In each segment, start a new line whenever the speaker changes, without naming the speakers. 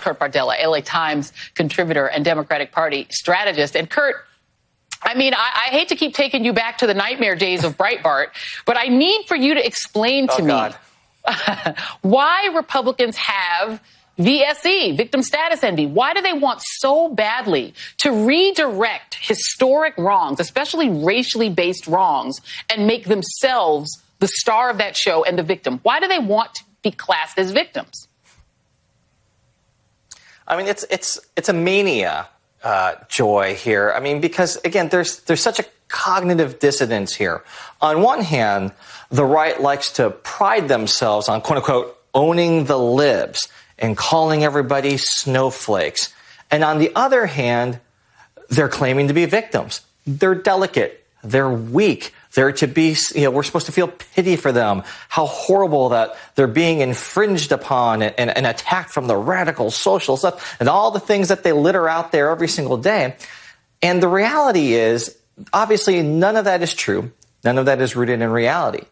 Kurt Bardella, LA Times contributor and Democratic Party strategist. And Kurt, I mean, I hate to keep taking you back to the nightmare days of Breitbart, but I need for you to explain to me why Republicans have VSE, victim status envy. Why do they want so badly to redirect historic wrongs, especially racially based wrongs, and make themselves the star of that show and the victim? Why do they want to be classed as victims?
I mean, it's a mania, Joy, here. I mean, because, again, there's such a cognitive dissonance here. On one hand, the right likes to pride themselves on, quote unquote, owning the libs and calling everybody snowflakes. And on the other hand, they're claiming to be victims. They're delicate. They're weak. They're to be, we're supposed to feel pity for them. How horrible that they're being infringed upon and attacked from the radical social stuff and all the things that they litter out there every single day. And the reality is, obviously, none of that is true. None of that is rooted in reality.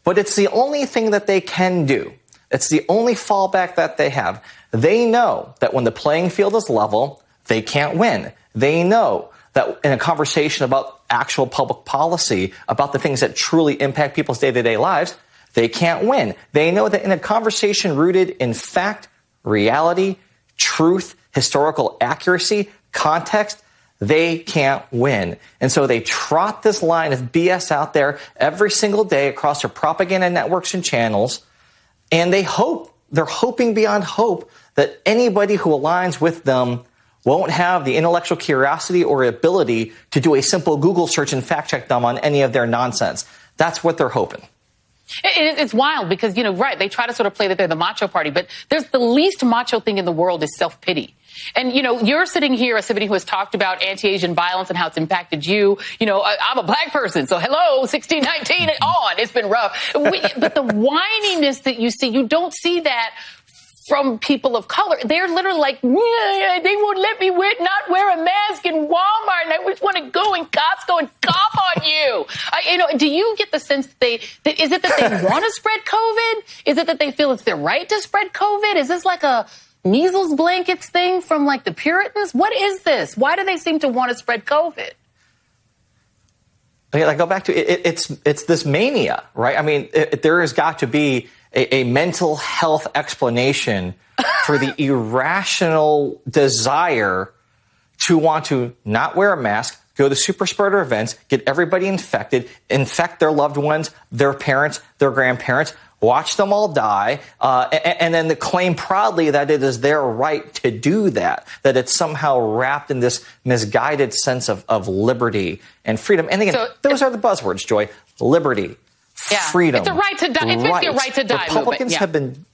But it's the only thing that they can do. It's the only fallback that they have. They know that when the playing field is level, they can't win. They know that in a conversation about actual public policy, about the things that truly impact people's day-to-day lives, they can't win. They know that in a conversation rooted in fact, reality, truth, historical accuracy, context, they can't win. And so they trot this line of BS out there every single day across their propaganda networks and channels. And they're hoping beyond hope that anybody who aligns with them won't have the intellectual curiosity or ability to do a simple Google search and fact check them on any of their nonsense. That's what they're hoping.
It's wild because, right, they try to sort of play that they're the macho party, but there's the least macho thing in the world is self-pity. And, you're sitting here as somebody who has talked about anti-Asian violence and how it's impacted you. I'm a black person, so hello, 1619 on. It's been rough. But the whininess that you see, you don't see that from people of color. They're literally like, they won't let me not wear a mask in Walmart, and I just want to go in Costco and cough on you. Do you get the sense that is it that they want to spread COVID? Is it that they feel it's their right to spread COVID? Is this like a measles blankets thing from like the Puritans? What is this? Why do they seem to want to spread COVID?
I go back to it's this mania, right? I mean, there has got to be a mental health explanation for the irrational desire to want to not wear a mask, go to super spreader events, get everybody infected, infect their loved ones, their parents, their grandparents, watch them all die, and then to claim proudly that it is their right to do that it's somehow wrapped in this misguided sense of liberty and freedom. And again, those are the buzzwords, Joy. Liberty, freedom.
It's a right to die. It's basically a right to die
Republicans have been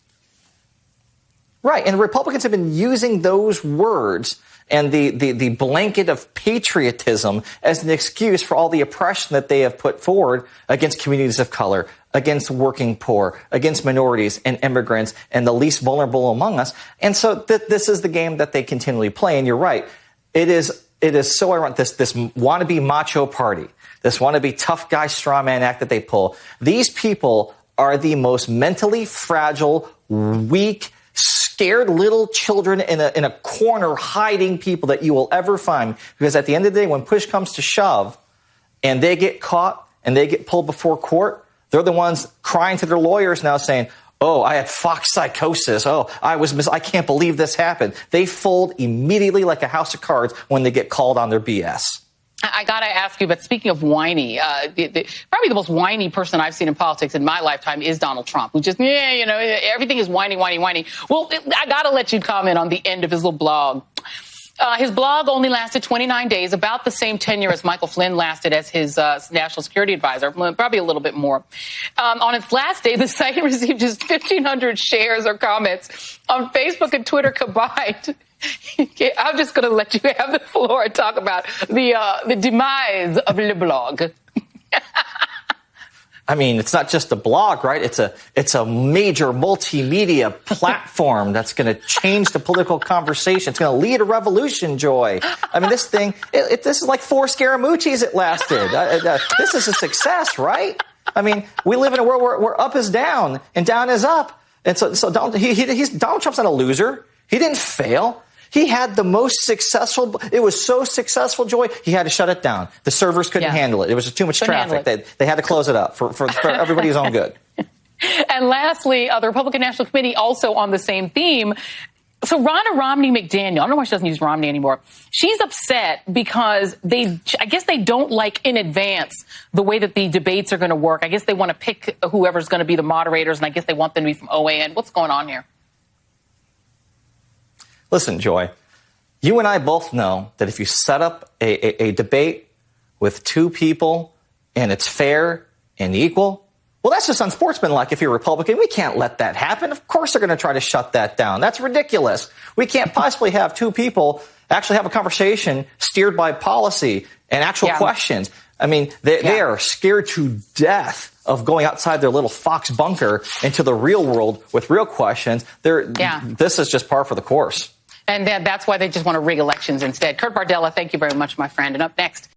right, and Republicans have been using those words and the blanket of patriotism as an excuse for all the oppression that they have put forward against communities of color, against working poor, against minorities and immigrants and the least vulnerable among us. And so this is the game that they continually play. And you're right. It is so ironic, this wannabe macho party, this wannabe tough guy straw man act that they pull. These people are the most mentally fragile, weak, scared little children in a corner hiding people that you will ever find. Because at the end of the day, when push comes to shove and they get caught and they get pulled before court, they're the ones crying to their lawyers now saying, oh, I had Fox psychosis. Oh, I can't believe this happened. They fold immediately like a house of cards when they get called on their BS.
I got to ask you, but speaking of whiny, probably the most whiny person I've seen in politics in my lifetime is Donald Trump, who just, everything is whiny, whiny, whiny. Well, I got to let you comment on the end of his little blog. His blog only lasted 29 days, about the same tenure as Michael Flynn lasted as his national security advisor, probably a little bit more. On its last day, the site received just 1,500 shares or comments on Facebook and Twitter combined. I'm just going to let you have the floor and talk about the demise of Le Blog.
I mean, it's not just a blog, right? It's a major multimedia platform that's going to change the political conversation. It's going to lead a revolution, Joy. I mean, this thing, this is like 4 Scaramucci's it lasted. This is a success, right? I mean, we live in a world where up is down and down is up. And so Donald Trump's not a loser. He didn't fail. He had the most successful. It was so successful, Joy, he had to shut it down. The servers couldn't handle it. It was just too much traffic. They had to close it up for everybody's own good.
And lastly, the Republican National Committee also on the same theme. So Ronna Romney McDaniel, I don't know why she doesn't use Romney anymore. She's upset because I guess they don't like in advance the way that the debates are going to work. I guess they want to pick whoever's going to be the moderators, and I guess they want them to be from OAN. What's going on here?
Listen, Joy, you and I both know that if you set up a debate with two people and it's fair and equal, well, that's just unsportsmanlike if you're a Republican. We can't let that happen. Of course they're going to try to shut that down. That's ridiculous. We can't possibly have two people actually have a conversation steered by policy and actual questions. I mean, they are scared to death of going outside their little fox bunker into the real world with real questions. This is just par for the course.
And that's why they just want to rig elections instead. Kurt Bardella, thank you very much, my friend. And up next.